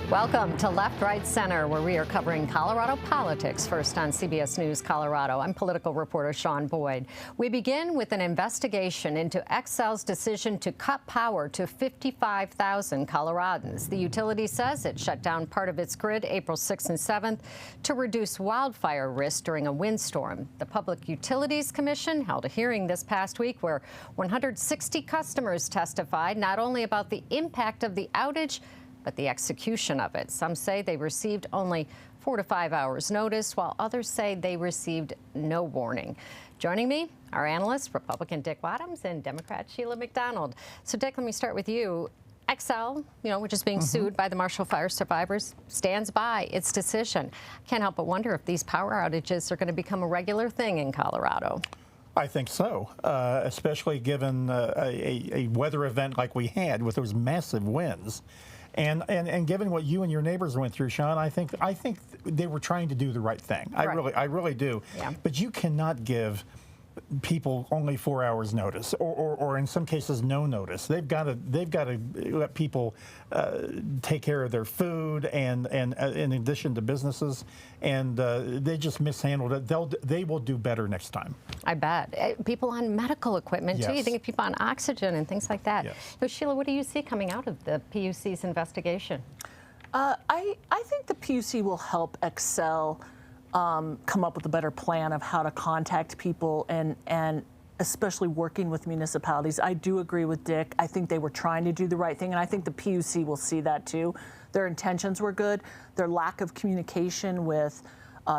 Welcome to Left, Right, Center, where we are covering Colorado politics. First on CBS News Colorado, I'm political reporter Sean Boyd. We begin with an investigation into Xcel's decision to cut power to 55,000 Coloradans. The utility says it shut down part of its grid April 6th and 7th to reduce wildfire risk during a windstorm. The Public Utilities Commission held a hearing this past week where 160 customers testified not only about the impact of the outage, but the execution of it. Some say they received only 4 to 5 hours notice, while others say they received no warning. Joining me, our analysts, Republican Dick Wadhams and Democrat Sheila McDonald. So Dick, let me start with you. Xcel, which is being sued by the Marshall Fire survivors, stands by its decision. Can't help but wonder if these power outages are going to become a regular thing in Colorado. I think so, especially given a weather event like we had with those massive winds. And given what you and your neighbors went through, Sean, I think they were trying to do the right thing. Right. I really do. Yeah. But you cannot give people only 4 hours notice, or in some cases no notice. They've got to let people take care of their food and in addition to businesses, and they just mishandled it. They will do better next time. I bet. People on medical equipment too. Yes. You think of people on oxygen and things like that. Yes. So Sheila, what do you see coming out of the PUC's investigation? I think the PUC will help Xcel come up with a better plan of how to contact people and especially working with municipalities. I do agree with Dick. I think they were trying to do the right thing, and I think the PUC will see that too. Their intentions were good. Their lack of communication with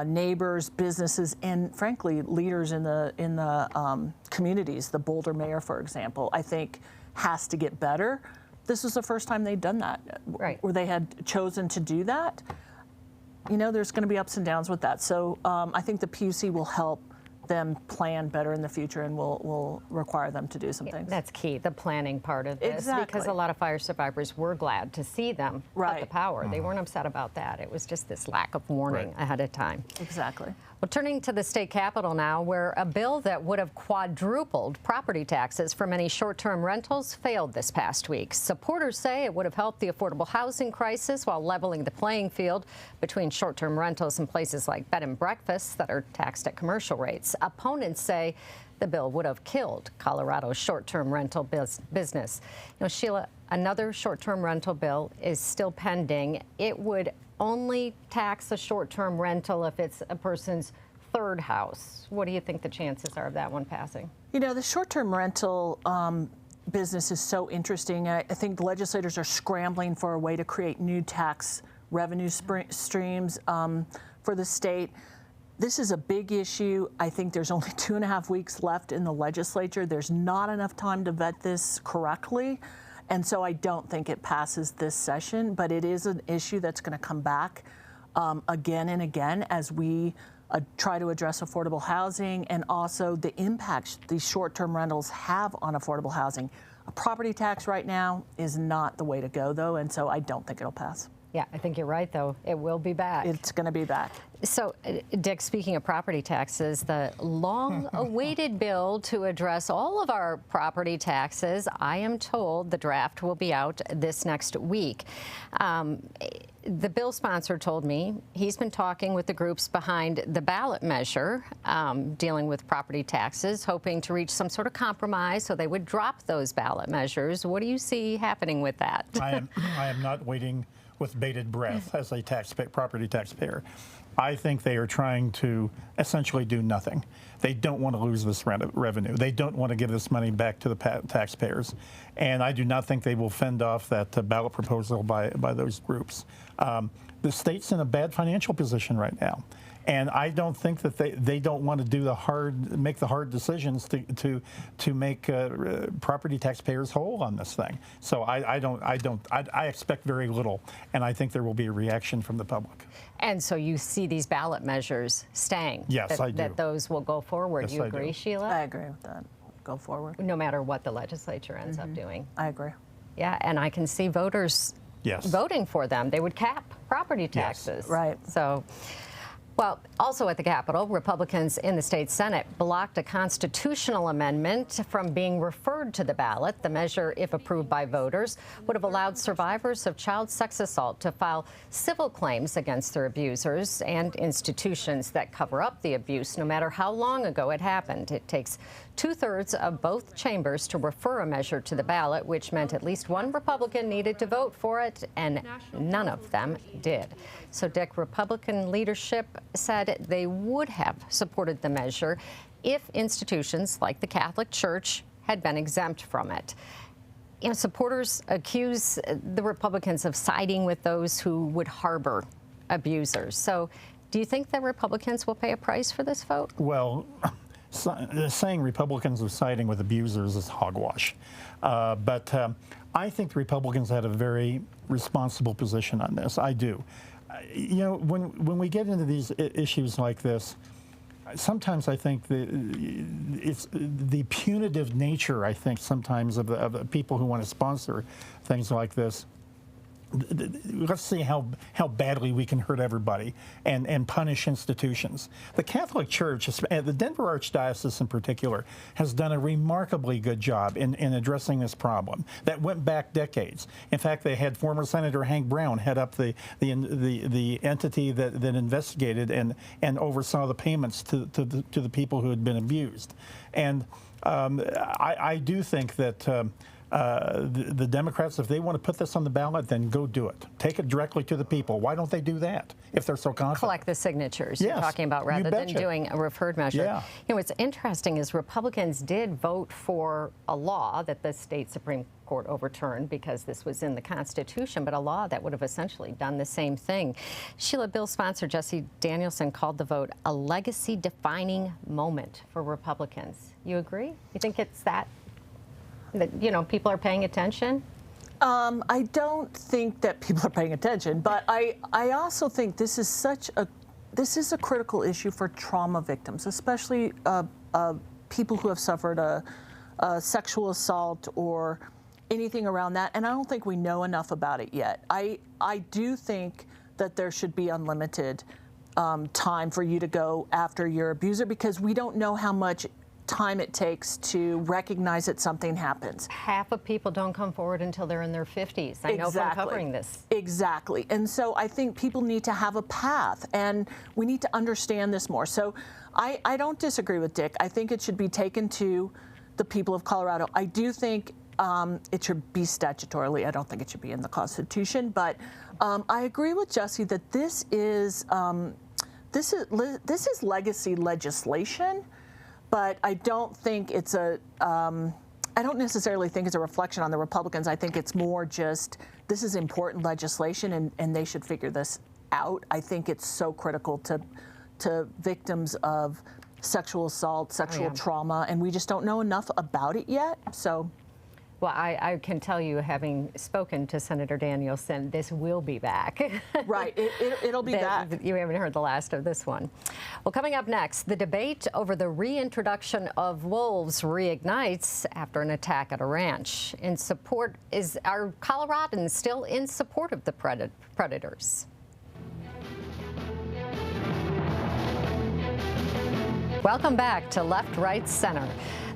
neighbors, businesses, and frankly, leaders in the communities, the Boulder mayor, for example, I think has to get better. This was the first time they'd done that, right, where they had chosen to do that. There's going to be ups and downs with that. So I think the PUC will help them plan better in the future and will require them to do some things. That's key, the planning part of this. Exactly. Because a lot of fire survivors were glad to see them cut the power. Mm-hmm. They weren't upset about that. It was just this lack of warning ahead of time. Exactly. Well, turning to the state capitol now, where a bill that would have quadrupled property taxes for many short-term rentals failed this past week. Supporters say it would have helped the affordable housing crisis while leveling the playing field between short-term rentals and places like bed and breakfasts that are taxed at commercial rates. Opponents say the bill would have killed Colorado's short-term rental business. Sheila, another short-term rental bill is still pending. It would only tax a short-term rental if it's a person's third house. What do you think the chances are of that one passing? The short-term rental business is so interesting. I think the legislators are scrambling for a way to create new tax revenue streams for the state. This is a big issue. I think there's only 2.5 weeks left in the legislature. There's not enough time to vet this correctly. And so I don't think it passes this session, but it is an issue that's going to come back again and again as we try to address affordable housing and also the impacts these short-term rentals have on affordable housing. A property tax right now is not the way to go, though, and so I don't think it'll pass. Yeah, I think you're right, though. It will be back. It's going to be back. So, Dick, speaking of property taxes, the long-awaited bill to address all of our property taxes, I am told the draft will be out this next week. The bill sponsor told me he's been talking with the groups behind the ballot measure dealing with property taxes, hoping to reach some sort of compromise so they would drop those ballot measures. What do you see happening with that? I am not waiting with bated breath as a property taxpayer. I think they are trying to essentially do nothing. They don't want to lose this revenue. They don't want to give this money back to the taxpayers. And I do not think they will fend off that ballot proposal by those groups. The state's in a bad financial position right now. And I don't think that they don't want to do make the hard decisions to make property taxpayers whole on this thing. So I expect very little, and I think there will be a reaction from the public. And so you see these ballot measures staying? Yes, I do. That those will go forward. Yes, You I agree, do. Sheila? I agree with that. Go forward. No matter what the legislature ends up doing. I agree. Yeah, and I can see voters voting for them. They would cap property taxes. Right. So Well, also at the Capitol, Republicans in the state Senate blocked a constitutional amendment from being referred to the ballot. The measure, if approved by voters, would have allowed survivors of child sex assault to file civil claims against their abusers and institutions that cover up the abuse, no matter how long ago it happened. It takes 2/3 of both chambers to refer a measure to the ballot, which meant at least one Republican needed to vote for it, and none of them did. So, Dick, Republican leadership said they would have supported the measure if institutions like the Catholic Church had been exempt from it. You know, supporters accuse the Republicans of siding with those who would harbor abusers. So, do you think that Republicans will pay a price for this vote? Well, saying Republicans are siding with abusers is hogwash. But I think the Republicans had a very responsible position on this. I do. You know, when we get into these issues like this, sometimes I think it's the punitive nature, I think, sometimes of the people who want to sponsor things like this. Let's see how badly we can hurt everybody and punish institutions. The Catholic Church, the Denver Archdiocese in particular, has done a remarkably good job in addressing this problem that went back decades. In fact, they had former Senator Hank Brown head up the entity that investigated and oversaw the payments to the people who had been abused. And I do think that the Democrats, if they want to put this on the ballot, then go do it. Take it directly to the people. Why don't they do that if they're so confident? Collect the signatures Yes, you're talking about, rather than doing a referred measure. Yeah. You know, what's interesting is Republicans did vote for a law that the state Supreme Court overturned because this was in the Constitution, but a law that would have essentially done the same thing. Sheila, bill sponsor Jesse Danielson called the vote a legacy-defining moment for Republicans. You agree? You think it's that you know, people are paying attention? I don't think that people are paying attention, but I also think this is a critical issue for trauma victims, especially people who have suffered a sexual assault or anything around that. And I don't think we know enough about it yet. I do think that there should be unlimited time for you to go after your abuser, because we don't know how much time it takes to recognize that something happens. Half of people don't come forward until they're in their 50s. I know from covering this. Exactly. And so I think people need to have a path, and we need to understand this more. So I don't disagree with Dick. I think it should be taken to the people of Colorado. I do think it should be statutorily. I don't think it should be in the Constitution. But I agree with Jesse that this is legacy legislation. But I don't think it's I don't necessarily think it's a reflection on the Republicans. I think it's more just, this is important legislation, and they should figure this out. I think it's so critical to victims of sexual assault, sexual trauma, and we just don't know enough about it yet. So. Well, I can tell you, having spoken to Senator Danielson, this will be back. Right, it'll be back. You haven't heard the last of this one. Well, coming up next, the debate over the reintroduction of wolves reignites after an attack at a ranch. Are Coloradans still in support of the predators? Welcome back to Left, Right, Center.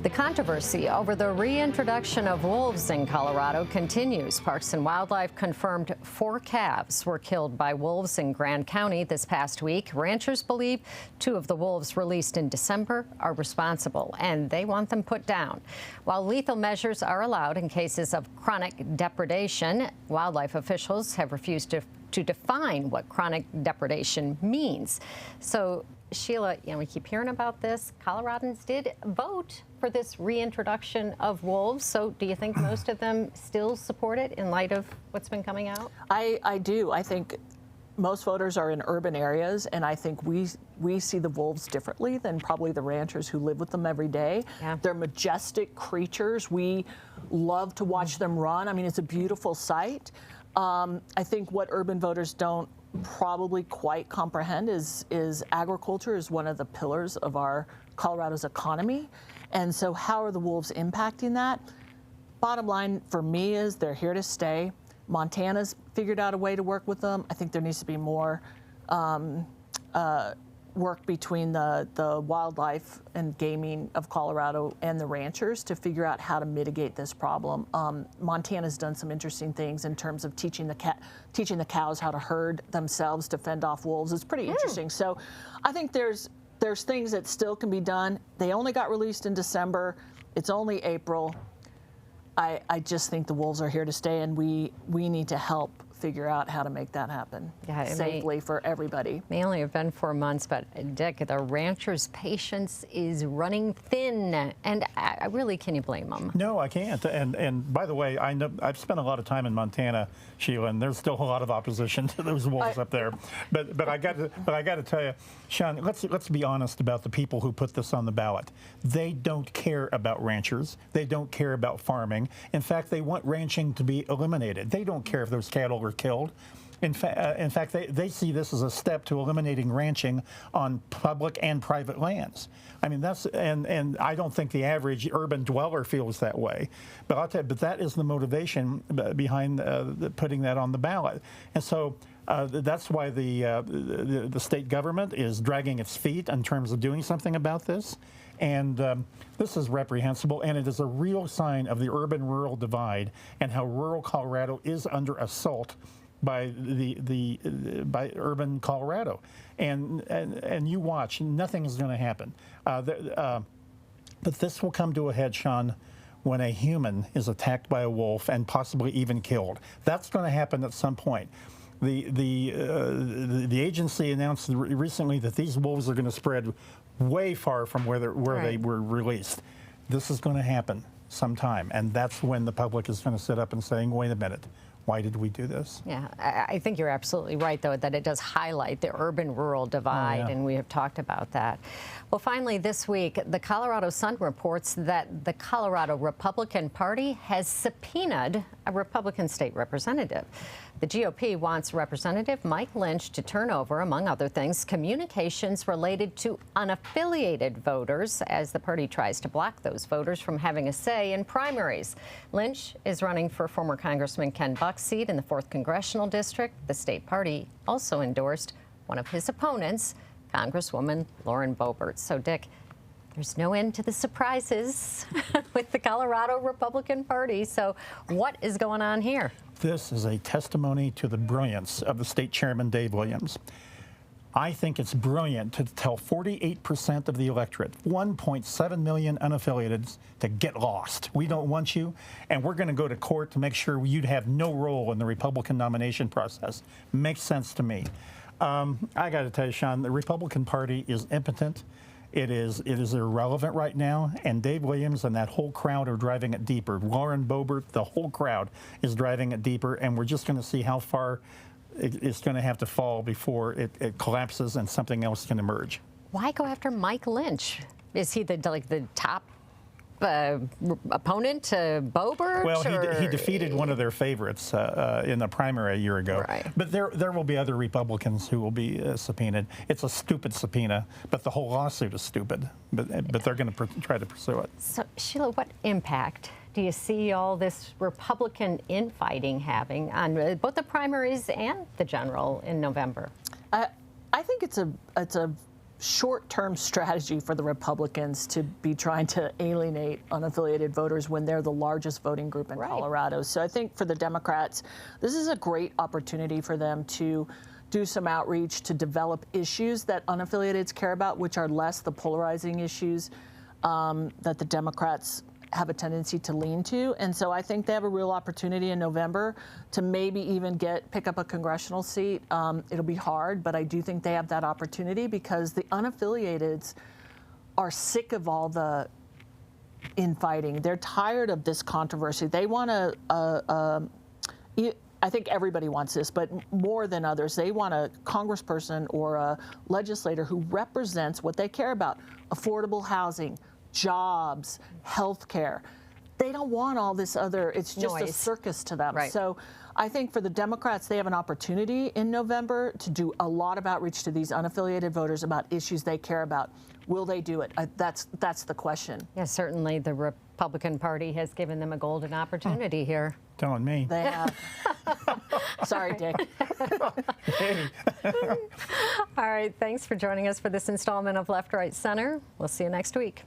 The controversy over the reintroduction of wolves in Colorado continues. Parks and Wildlife confirmed 4 calves were killed by wolves in Grand County this past week. Ranchers believe 2 of the wolves released in December are responsible, and they want them put down. While lethal measures are allowed in cases of chronic depredation, wildlife officials have refused to define what chronic depredation means. So, Sheila, you know, we keep hearing about this. Coloradans did vote for this reintroduction of wolves. So do you think most of them still support it in light of what's been coming out? I do. I think most voters are in urban areas, and I think we see the wolves differently than probably the ranchers who live with them every day. Yeah. They're majestic creatures. We love to watch them run. I mean, it's a beautiful sight. I think what urban voters don't probably quite comprehend is agriculture is one of the pillars of our Colorado's economy. And so how are the wolves impacting that? Bottom line for me is they're here to stay. Montana's figured out a way to work with them. I think there needs to be more work between the wildlife and gaming of Colorado and the ranchers to figure out how to mitigate this problem. Montana's done some interesting things in terms of teaching the cows how to herd themselves to fend off wolves. It's pretty interesting. So I think there's things that still can be done. They only got released in December. It's only April. I just think the wolves are here to stay, and we need to help figure out how to make that happen safely for everybody. May only have been 4 months, but Dick, the ranchers' patience is running thin, and I really, can you blame them? No, I can't. And by the way, I know I've spent a lot of time in Montana, Sheila, and there's still a lot of opposition to those wolves up there. But I got to tell you, Sean, let's be honest about the people who put this on the ballot. They don't care about ranchers. They don't care about farming. In fact, they want ranching to be eliminated. They don't care if those cattle are killed. In fact, they see this as a step to eliminating ranching on public and private lands. I mean, and I don't think the average urban dweller feels that way. But I'll tell you, but that is the motivation behind putting that on the ballot. And so that's why the state government is dragging its feet in terms of doing something about this. And this is reprehensible, and it is a real sign of the urban-rural divide and how rural Colorado is under assault by by urban Colorado. And you watch, nothing is going to happen. But this will come to a head, Sean, when a human is attacked by a wolf and possibly even killed. That's going to happen at some point. The agency announced recently that these wolves are going to spread way far from where they were released. This is going to happen sometime, and that's when the public is going to sit up and saying, wait a minute, why did we do this? Yeah, I think you're absolutely right, though, that it does highlight the urban-rural divide, and we have talked about that. Well, finally, this week, the Colorado Sun reports that the Colorado Republican Party has subpoenaed a Republican state representative. The GOP wants Representative Mike Lynch to turn over, among other things, communications related to unaffiliated voters as the party tries to block those voters from having a say in primaries. Lynch is running for former Congressman Ken Buck's seat in the 4th Congressional District. The state party also endorsed one of his opponents, Congresswoman Lauren Boebert. So, Dick, there's no end to the surprises with the Colorado Republican Party. So what is going on here? This is a testimony to the brilliance of the state chairman, Dave Williams. I think it's brilliant to tell 48% of the electorate, 1.7 million unaffiliated, to get lost. We don't want you, and we're going to go to court to make sure you'd have no role in the Republican nomination process. Makes sense to me. I got to tell you, Sean, the Republican Party is impotent. It is irrelevant right now, and Dave Williams and that whole crowd are driving it deeper. Lauren Boebert, the whole crowd is driving it deeper, and we're just going to see how far it's going to have to fall before it collapses and something else can emerge. Why go after Mike Lynch? Is he the top opponent to Boebert? Well, he defeated one of their favorites in the primary a year ago. Right. But there will be other Republicans who will be subpoenaed. It's a stupid subpoena, but the whole lawsuit is stupid. But they're going to try to pursue it. So, Sheila, what impact do you see all this Republican infighting having on both the primaries and the general in November? I think it's a short-term strategy for the Republicans to be trying to alienate unaffiliated voters when they're the largest voting group in Colorado. So I think for the Democrats, this is a great opportunity for them to do some outreach to develop issues that unaffiliateds care about, which are less the polarizing issues that the Democrats have a tendency to lean to. And so I think they have a real opportunity in November to maybe even pick up a congressional seat. It'll be hard, but I do think they have that opportunity because the unaffiliateds are sick of all the infighting. They're tired of this controversy. They want to, I think everybody wants this, but more than others, they want a congressperson or a legislator who represents what they care about: affordable housing, jobs, health care. They don't want all this other, it's just a circus to them. So I think for the Democrats, they have an opportunity in November to do a lot of outreach to these unaffiliated voters about issues they care about. Will they do it? That's the question. Yeah, certainly the Republican Party has given them a golden opportunity here. Telling me. They have. Sorry, Dick. Hey. All right, thanks for joining us for this installment of Left, Right, Center. We'll see you next week.